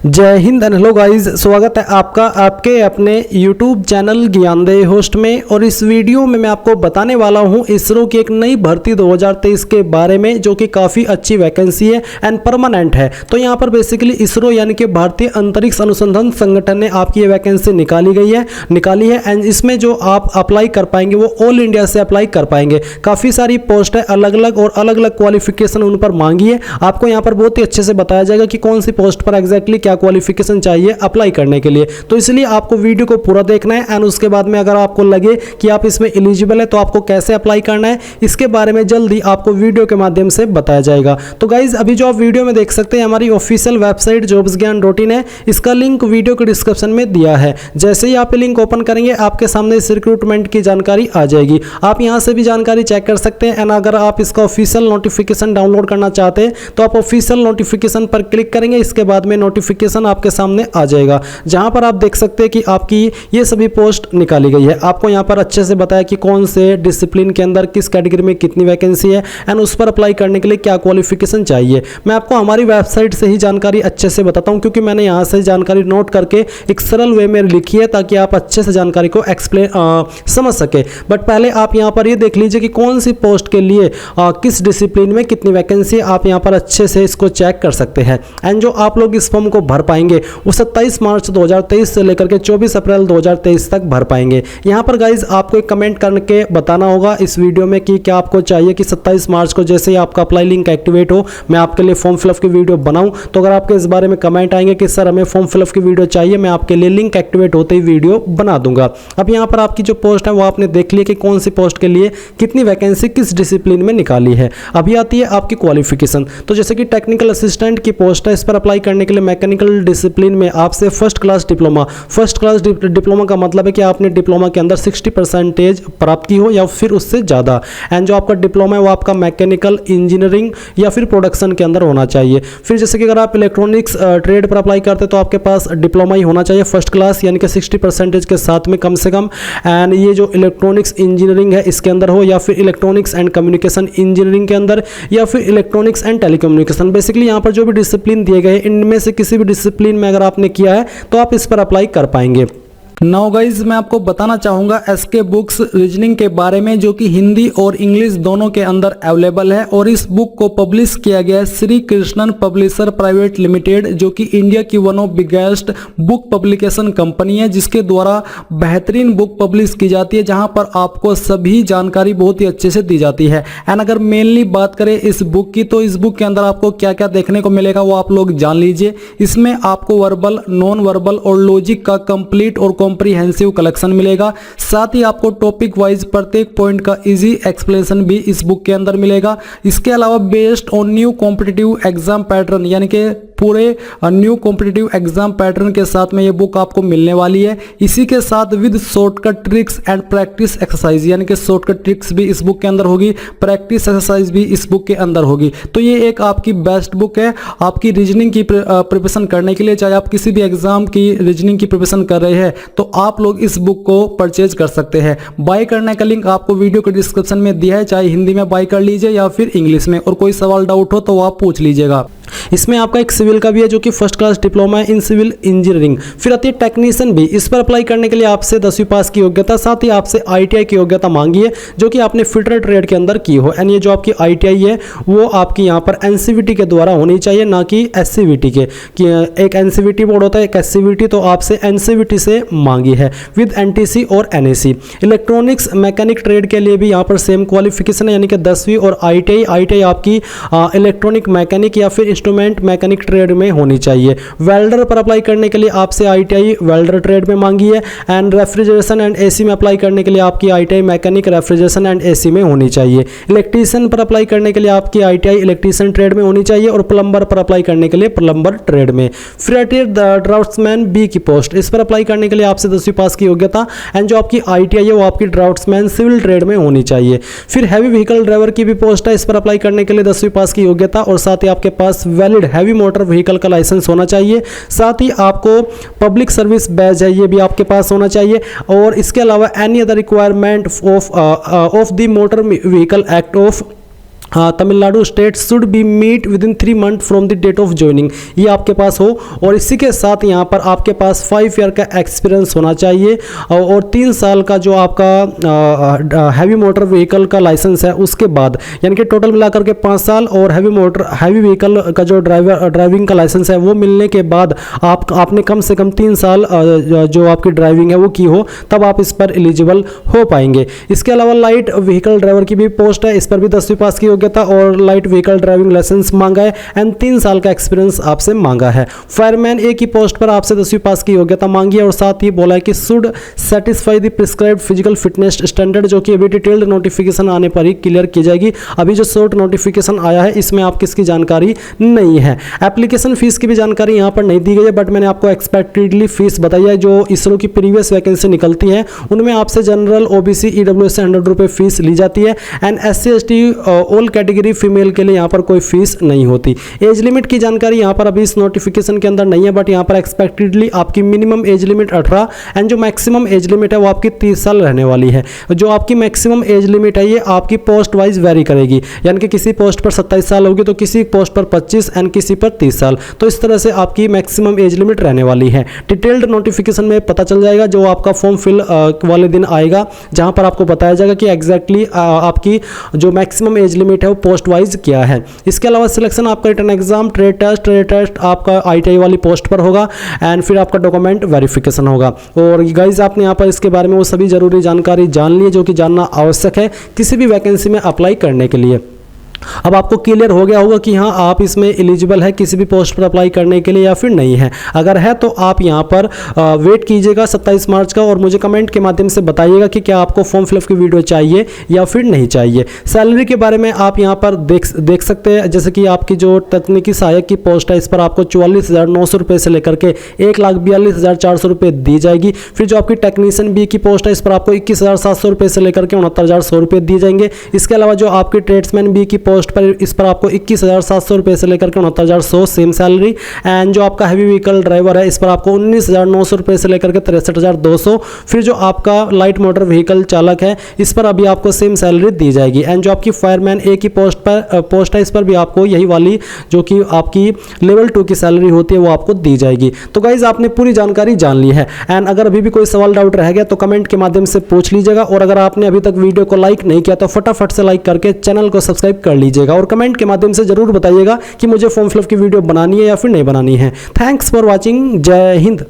जय Hind and hello guys, स्वागत है आपका आपके अपने YouTube चैनल ज्ञानदेह होस्ट में। और इस वीडियो में मैं आपको बताने वाला हूं इसरो की एक नई भर्ती 2023 के बारे में, जो कि काफ़ी अच्छी वैकेंसी है एंड परमानेंट है। तो यहां पर बेसिकली इसरो यानी कि भारतीय अंतरिक्ष अनुसंधान संगठन ने आपकी ये वैकेंसी निकाली है एंड इसमें जो आप अप्लाई कर पाएंगे वो ऑल इंडिया से अप्लाई कर पाएंगे। काफ़ी सारी पोस्ट है, अलग अलग और अलग अलग क्वालिफिकेशन उन पर मांगी है। आपको यहाँ पर बहुत ही अच्छे से बताया जाएगा कि कौन सी पोस्ट पर एग्जैक्टली क्या क्वालिफिकेशन चाहिए अप्लाई करने के लिए। तो इसलिए आपको वीडियो को पूरा देखना है एंड उसके बाद में अगर आपको लगे कि आप इसमें एलिजिबल है तो आपको कैसे अप्लाई करना है, इसके बारे में जल्दी आपको वीडियो के माध्यम से बताया जाएगा। तो गाइज अभी जो आप वीडियो में देख सकते हैं हमारी ऑफिशियल वेबसाइट jobsgyan.in है, इसका लिंक वीडियो के डिस्क्रिप्शन में दिया है। जैसे ही आप लिंक ओपन करेंगे आपके सामने इस रिक्रूटमेंट की जानकारी आ जाएगी। आप यहां से भी जानकारी चेक कर सकते हैं एंड अगर आप इसका ऑफिशियल नोटिफिकेशन डाउनलोड करना चाहते हैं तो आप ऑफिशियल नोटिफिकेशन पर क्लिक करेंगे। इसके बाद में नोटिफिकेशन आपके सामने आ जाएगा, जहां पर आप देख सकते हैं कि आपकी ये सभी पोस्ट निकाली गई है। आपको यहां पर अच्छे से बताया कि कौन से डिसिप्लिन के अंदर किस कैटेगरी में कितनी वैकेंसी है एंड उस पर अप्लाई करने के लिए क्या क्वालिफिकेशन चाहिए। मैं आपको हमारी वेबसाइट से ही जानकारी अच्छे से बताता हूं, क्योंकि मैंने यहां से जानकारी नोट करके एक सरल वे में लिखी है ताकि आप अच्छे से जानकारी को समझ सके। बट पहले आप यहां पर ये देख लीजिए कि कौन सी पोस्ट के लिए किस डिसिप्लिन में कितनी वैकेंसी है। आप यहां पर अच्छे से इसको चेक कर सकते हैं एंड जो आप लोग इस फॉर्म को भर पाएंगे वो 27 मार्च 2023 से लेकर के 24 अप्रैल 2023 तक भर पाएंगे। यहाँ पर गाइज आपको एक कमेंट करके बताना होगा इस वीडियो में कि क्या आपको चाहिए कि 27 मार्च को जैसे ही आपका अप्लाई लिंक एक्टिवेट हो मैं आपके लिए फॉर्म फिलअप की वीडियो बनाऊं। तो अगर आपके इस बारे में कमेंट आएंगे कि सर हमें फॉर्म फिलअप की वीडियो चाहिए, मैं आपके लिए लिंक एक्टिवेट होते ही वीडियो बना दूंगा। अब यहाँ पर आपकी जो पोस्ट है वो आपने देख ली कि कौन सी पोस्ट के लिए कितनी वैकेंसी किस डिसिप्लिन में निकाली है। अभी आती है आपकी क्वालिफिकेशन। तो जैसे कि टेक्निकल असिस्टेंट की पोस्ट है, इस पर अप्लाई करने के लिए मैकेनिकल डिसिप्लिन में आपसे फर्स्ट क्लास डिप्लोमा का मतलब है कि आपने डिप्लोमा के अंदर 60% प्राप्त की हो या फिर उससे ज़्यादा। एंड जो आपका डिप्लोमा है वो आपका मैकेनिकल इंजीनियरिंग या फिर प्रोडक्शन के अंदर होना चाहिए। फिर जैसे कि अगर आप इलेक्ट्रॉनिक्स ट्रेड पर अप्लाई करते तो आपके पास डिप्लोमा ही होना चाहिए फर्स्ट क्लास, यानी कि 60% के साथ में कम से कम। एंड ये जो इलेक्ट्रॉनिक्स इंजीनियरिंग है इसके अंदर हो या फिर इलेक्ट्रॉनिक्स एंड कम्युनिकेशन इंजीनियरिंग के अंदर या फिर इलेक्ट्रॉनिक्स एंड टेलीकम्युनिकेशन। बेसिकली यहाँ पर जो भी डिसिप्लिन दिए गए इनमें से किसी भी डिसिप्लिन में अगर आपने किया है तो आप इस पर अप्लाई कर पाएंगे। नाउ गाइज मैं आपको बताना चाहूँगा एसके बुक्स रीजनिंग के बारे में, जो कि हिंदी और इंग्लिश दोनों के अंदर अवेलेबल है। और इस बुक को पब्लिश किया गया है Shri Krishnan publisher private limited, जो कि इंडिया की one of biggest book publication company है, जिसके द्वारा बेहतरीन बुक पब्लिश की जाती है, जहां पर आपको सभी जानकारी बहुत ही अच्छे से दी जाती है। एंड अगर मेनली बात करें इस बुक की, तो इस बुक के अंदर आपको क्या क्या देखने को मिलेगा वो आप लोग जान लीजिए। इसमें आपको वर्बल, नॉन वर्बल और लॉजिक का कंप्लीट और कॉम्प्रिहेंसिव कलेक्शन मिलेगा। साथ ही आपको टॉपिक वाइज प्रत्येक पॉइंट का इजी एक्सप्लेनेशन भी इस बुक के अंदर मिलेगा। इसके अलावा based on new competitive exam pattern, यानी कि पूरे न्यू कॉम्पिटिटिव एग्जाम पैटर्न के साथ में ये बुक आपको मिलने वाली है। इसी के साथ with shortcut tricks and practice exercise, यानी कि शॉर्टकट ट्रिक्स भी इस बुक के अंदर होगी, प्रैक्टिस एक्सरसाइज भी इस बुक के अंदर होगी। तो ये एक आपकी बेस्ट बुक है आपकी रीजनिंग की प्रिपरेशन करने के लिए। चाहे आप किसी भी एग्जाम की रीजनिंग की प्रिपरेशन कर रहे हैं तो आप लोग इस बुक को परचेज कर सकते हैं। बाय करने का लिंक आपको वीडियो के डिस्क्रिप्शन में दिया है, चाहे हिंदी में बाय कर लीजिए या फिर इंग्लिश में। और कोई सवाल डाउट हो तो आप पूछ लीजिएगा। इसमें आपका एक सिविल का भी है, जो कि फर्स्ट क्लास डिप्लोमा है इन सिविल इंजीनियरिंग। फिर आती है टेक्नीशियन भी। इस पर अप्लाई करने के लिए आपसे 10वीं पास की योग्यता, साथ ही आपसे ITI की योग्यता मांगी है, जो कि आपने फिल्टर ट्रेड के अंदर की हो। एंड ये जो आपकी ITI है वो आपकी यहाँ पर NCVT के द्वारा होनी चाहिए, ना कि SCVT के। एक NCVT बोर्ड होता है, एक SCVT, तो आपसे NCVT से मांगी है विद NTC और NAC। इलेक्ट्रॉनिक्स मैकेनिक ट्रेड के लिए भी यहाँ पर सेम क्वालिफिकेशन है, यानी कि 10वीं और ITI आपकी इलेक्ट्रॉनिक मैकेनिक या फिर इंस्ट्रूमेंट मैकेनिक ट्रेड में होनी चाहिए। वेल्डर पर अप्लाई करने के लिए आपसे ITI वेल्डर ट्रेड में मांगी है। एंड रेफ्रिजरेशन एंड AC में अप्लाई करने के लिए आपकी ITI mechanic refrigeration and AC में होनी चाहिए। इलेक्ट्रीशियन पर अप्लाई करने के लिए आपकी ITI इलेक्ट्रीशियन ट्रेड में होनी चाहिए और प्लम्बर पर अप्लाई करने के लिए प्लम्बर ट्रेड में। फिर ड्राफ्ट्समैन B की पोस्ट, इस पर अप्लाई करने के लिए आपसे 10वीं पास की योग्यता एंड जो आपकी ITI है वो आपकी ड्राफ्ट्समैन सिविल ट्रेड में होनी चाहिए। फिर हैवी व्हीकल ड्राइवर की भी पोस्ट है, इस पर अप्लाई करने के लिए 10वीं पास की योग्यता और साथ ही आपके पास वैलिड हैवी मोटर व्हीकल का लाइसेंस होना चाहिए। साथ ही आपको पब्लिक सर्विस बैज है ये भी आपके पास होना चाहिए। और इसके अलावा any other requirement of the motor vehicle act of Tamil Nadu state should be meet with in 3 month from the date of joining, ये आपके पास हो। और इसी के साथ यहाँ पर आपके पास 5 ईयर का एक्सपीरियंस होना चाहिए और 3 साल का जो आपका हैवी मोटर व्हीकल का लाइसेंस है उसके बाद, यानी कि टोटल मिलाकर के 5 साल और हैवी व्हीकल का जो ड्राइविंग का लाइसेंस है वो मिलने के बाद आपने कम से कम 3 साल जो आपकी ड्राइविंग है वो की हो, तब आप इस पर एलिजिबल हो पाएंगे। इसके अलावा लाइट व्हीकल ड्राइवर की भी पोस्ट है, इस पर भी 10वीं पास की योग्यता और लाइट व्हीकल ड्राइविंग लाइसेंस मांगा है एंड 3 साल का एक्सपीरियंस आपसे मांगा है। फायरमैन ए की पोस्ट पर आपसे 10वीं पास की योग्यता मांगी है और साथ ही बोला है कि should satisfy the prescribed physical fitness standard, जो कि अभी डिटेल्ड नोटिफिकेशन आने पर ही क्लियर की जाएगी। अभी जो शॉर्ट नोटिफिकेशन आया है इसमें आप किसकी जानकारी नहीं है। एप्लीकेशन फीस की भी जानकारी यहाँ पर नहीं दी गई है, बट मैंने आपको एक्सपेक्टेडली फीस बताई है। जो इसरो की प्रीवियस वैकेंसी निकलती है उनमें आपसे जनरल, ओबीसी, ईडब्ल्यूएस से 100 रुपये फीस ली जाती है and SC ST all category female के लिए यहाँ पर कोई फीस नहीं होती। एज लिमिट की जानकारी यहाँ पर अभी इस नोटिफिकेशन के अंदर नहीं है, बट यहाँ पर एक्सपेक्टेडली आपकी मिनिमम एज लिमिट 18 एंड जो मैक्सिमम एज लिमिट है वो आपकी 30 साल रहने वाली है। जो आपकी मैक्सिमम एज लिमिट है ये आपकी पोस्ट वाइज वेरी करेगी, यानी कि किसी पोस्ट पर 27 साल होगी तो किसी पोस्ट पर 25 एंड किसी पर 30 साल, तो इस तरह से आपकी मैक्सिमम एज लिमिट रहने वाली है। डिटेल्ड नोटिफिकेशन में पता चल जाएगा जो आपका फॉर्म फिल वाले दिन आएगा, जहां पर आपको बताया जाएगा कि एग्जैक्टली आपकी जो मैक्सिमम एज लिमिट है वो पोस्ट वाइज क्या है। इसके अलावा सिलेक्शन आपका रिटन एग्जाम, ट्रेड टेस्ट आपका ITI वाली पोस्ट पर होगा एंड फिर आपका डॉक्यूमेंट वेरिफिकेशन होगा। और गाइज आपने यहाँ पर इसके बारे में वो सभी जरूरी जानकारी जान ली है जो कि जानना आवश्यक है किसी भी वैकेंसी में अप्लाई करने के लिए। अब आपको क्लियर हो गया होगा कि हाँ आप इसमें एलिजिबल है किसी भी पोस्ट पर अप्लाई करने के लिए या फिर नहीं है। अगर है तो आप यहाँ पर वेट कीजिएगा 27 मार्च का और मुझे कमेंट के माध्यम से बताइएगा कि क्या आपको फॉर्म फिलअप की वीडियो चाहिए या फिर नहीं चाहिए। सैलरी के बारे में आप यहाँ पर देख सकते हैं, जैसे कि आपकी जो तकनीकी सहायक की पोस्ट है इस पर आपको 44,900 रुपये से लेकर के 1,42,400 रुपये दी जाएगी। फिर जो आपकी टेक्नीशियन बी की पोस्ट है इस पर आपको 21,700 रुपये से लेकर के 69,100 रुपये दिए जाएंगे। इसके अलावा जो आपकी ट्रेड्समैन बी की पोस्ट पर इस पर आपको 21,700 रुपये से लेकर के 69,100 सेम सैलरी एंड जो आपका हैवी व्हीकल ड्राइवर है इस पर आपको 19,900 रुपये से लेकर के 63,200। फिर जो आपका लाइट मोटर व्हीकल चालक है इस पर अभी आपको सेम सैलरी दी जाएगी एंड जो आपकी फायरमैन ए की पोस्ट है इस पर भी आपको यही वाली जो कि आपकी लेवल 2 की सैलरी होती है वो आपको दी जाएगी। तो गाइज आपने पूरी जानकारी जान ली है एंड अगर अभी भी कोई सवाल डाउट रह गया तो कमेंट के माध्यम से पूछ लीजिएगा और अगर आपने अभी तक वीडियो को लाइक नहीं किया तो फटाफट से लाइक करके चैनल को सब्सक्राइब कर लीजिएगा और कमेंट के माध्यम से जरूर बताइएगा कि मुझे फॉर्म फिलअप की वीडियो बनानी है या फिर नहीं बनानी है। Thanks for watching. जय हिंद।